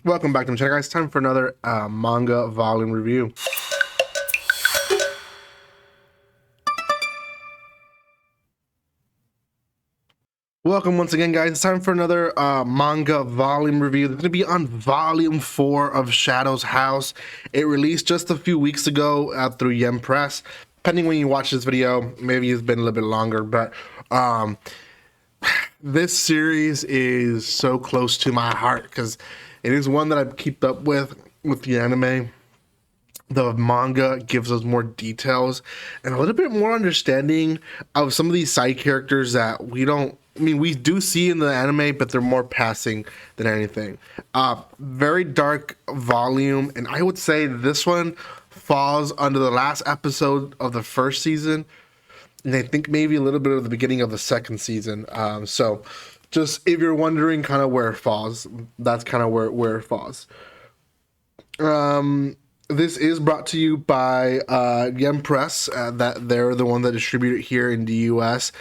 Welcome back to my channel, guys. Time for another manga volume review. Welcome once again, guys. It's time for another manga volume review. It's going to be on volume 4 of Shadow's House. It released just a few weeks ago through Yen Press. Depending when you watch this video, maybe it's been a little bit longer, but this series is so close to my heart because it is one that I've kept up with the anime. The manga gives us more details and a little bit more understanding of some of these side characters that we do see in the anime, but they're more passing than anything. Very dark volume, and I would say this one falls under the last episode of the first season, and I think maybe a little bit of the beginning of the second season. So just if you're wondering kind of where it falls, that's kind of where it falls. This is brought to you by Yen Press. That they're the one that distribute it here in the US.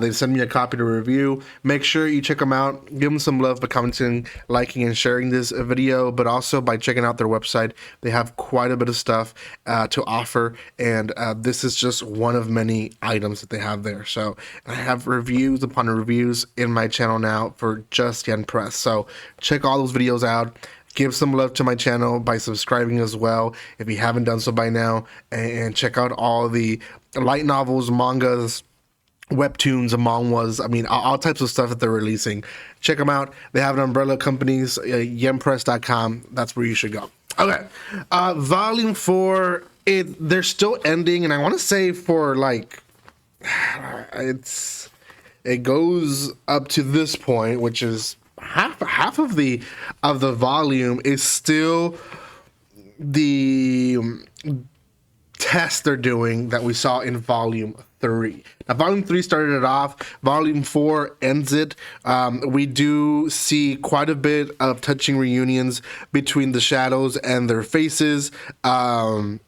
They send me a copy to review. Make sure you check them out. Give them some love by commenting, liking, and sharing this video, but also by checking out their website. They have quite a bit of stuff to offer, and this is just one of many items that they have there. So I have reviews upon reviews in my channel now for just Yen Press. So check all those videos out. Give some love to my channel by subscribing as well if you haven't done so by now, and check out all the light novels, mangas, webtoons, manhwas. I mean, all types of stuff that they're releasing. Check them out. They have an umbrella companies, yenpress.com. That's where you should go. Okay, volume 4. They're still ending, and I want to say for like it goes up to this point, which is half of the volume is still the test they're doing that we saw in volume 3. Now, volume 3 started it off. Volume 4 ends it. We do see quite a bit of touching reunions between the shadows and their faces. In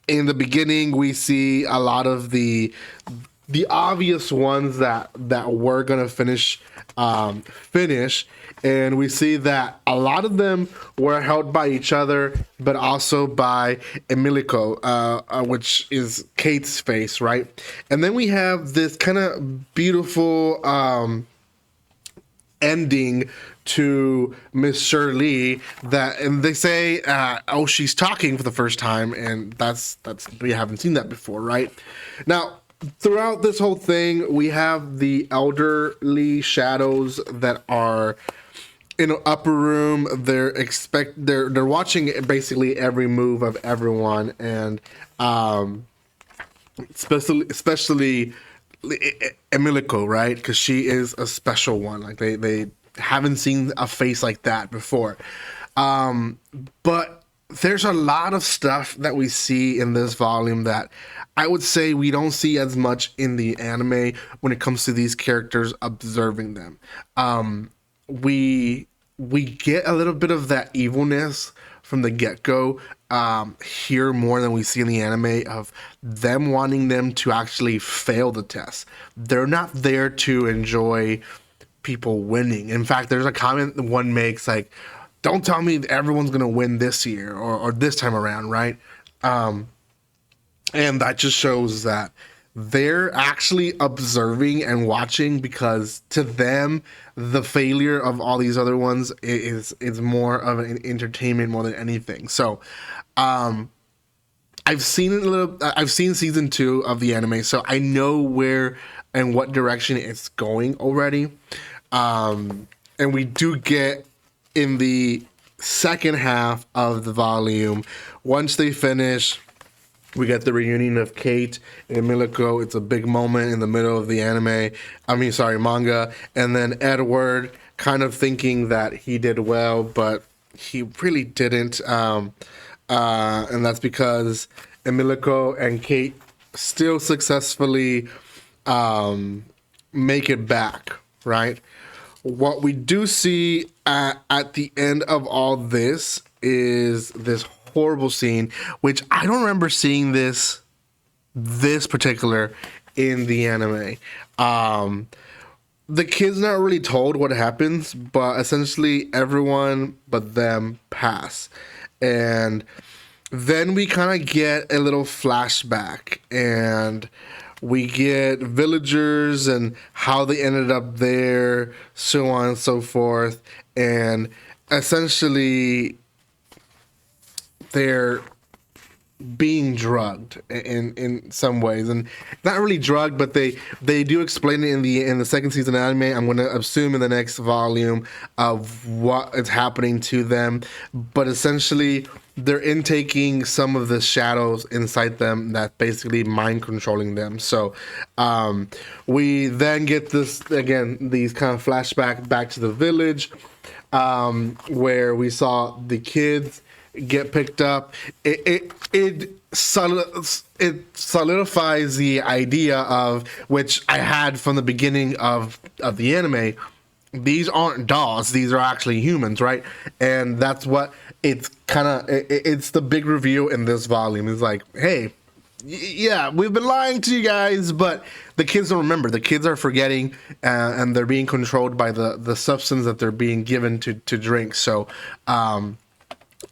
the beginning, we see a lot of the obvious ones that we're gonna finish, and we see that a lot of them were held by each other, but also by Emilico, which is Kate's face, right? And then we have this kind of beautiful ending to Miss Shirley, and they say, oh, she's talking for the first time, and that's we haven't seen that before, right? Now, throughout this whole thing, we have the elderly shadows that are in an upper room. They're watching basically every move of everyone, and especially Emilico, right? Because she is a special one. Like they haven't seen a face like that before. But there's a lot of stuff that we see in this volume that I would say we don't see as much in the anime when it comes to these characters observing them. We get a little bit of that evilness from the get-go here more than we see in the anime, of them wanting them to actually fail the test. They're not there to enjoy people winning. In fact, there's a comment that one makes like, don't tell me everyone's gonna win this year or this time around, right? And that just shows that they're actually observing and watching, because to them, the failure of all these other ones is more of an entertainment more than anything. So, I've seen season 2 of the anime, so I know where and what direction it's going already. And we do get in the second half of the volume, once they finish, we get the reunion of Kate and Emilico. It's a big moment in the middle of the manga. And then Edward kind of thinking that he did well, but he really didn't. And that's because Emilico and Kate still successfully make it back, right? What we do see at the end of all this is this horrible scene, which I don't remember seeing this particular in the anime. the kid's not really told what happens, but essentially everyone but them pass. And then we kind of get a little flashback, and we get villagers and how they ended up there, so on and so forth. And essentially, they're being drugged in some ways, and not really drugged, but they do explain it in the second season anime. I'm going to assume in the next volume of what is happening to them, but essentially they're intaking some of the shadows inside them that basically mind controlling them. So we then get this again, these kind of flashback back to the village, where we saw the kids get picked up. It solidifies the idea of, which I had from the beginning of the anime. These aren't dolls; these are actually humans, right? And that's what it's kind of. It's the big reveal in this volume. It's like, hey, yeah, we've been lying to you guys, but the kids don't remember. The kids are forgetting, and they're being controlled by the substance that they're being given to drink. So,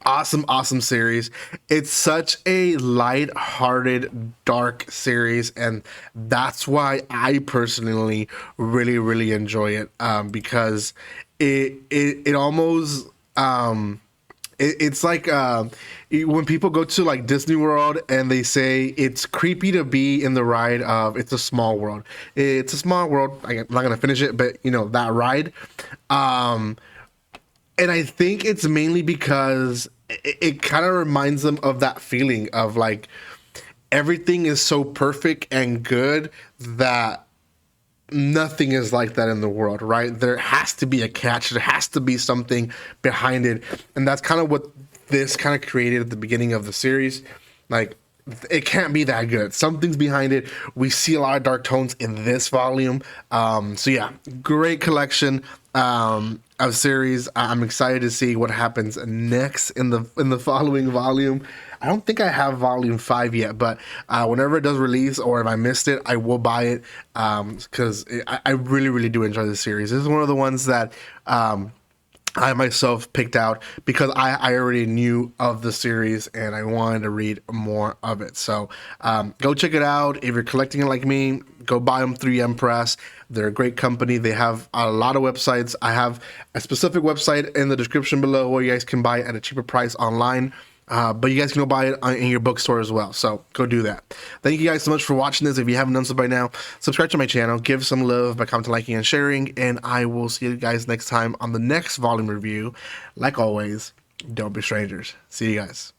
awesome series. It's such a light-hearted, dark series, and that's why I personally really enjoy it, because it almost it's like when people go to like Disney World and they say it's creepy to be in the ride of It's a Small World. It's a small world. I'm not gonna finish it, but you know that ride. And I think it's mainly because it kind of reminds them of that feeling of like everything is so perfect and good that nothing is like that in the world, right? There has to be a catch. There has to be something behind it. And that's kind of what this kind of created at the beginning of the series. Like, it can't be that good. Something's behind it. We see a lot of dark tones in this volume. So yeah, great collection of series. I'm excited to see what happens next in the following volume. I don't think I have volume 5 yet, but whenever it does release, or if I missed it, I will buy it, because I really do enjoy this series. This is one of the ones that I myself picked out because I already knew of the series and I wanted to read more of it. So go check it out. If you're collecting it like me, go buy them through Empress. They're a great company. They have a lot of websites. I have a specific website in the description below where you guys can buy it at a cheaper price online. But you guys can go buy it in your bookstore as well. So go do that. Thank you guys so much for watching this. If you haven't done so by now, subscribe to my channel, give some love by commenting, liking, and sharing. And I will see you guys next time on the next volume review. Like always, don't be strangers. See you guys.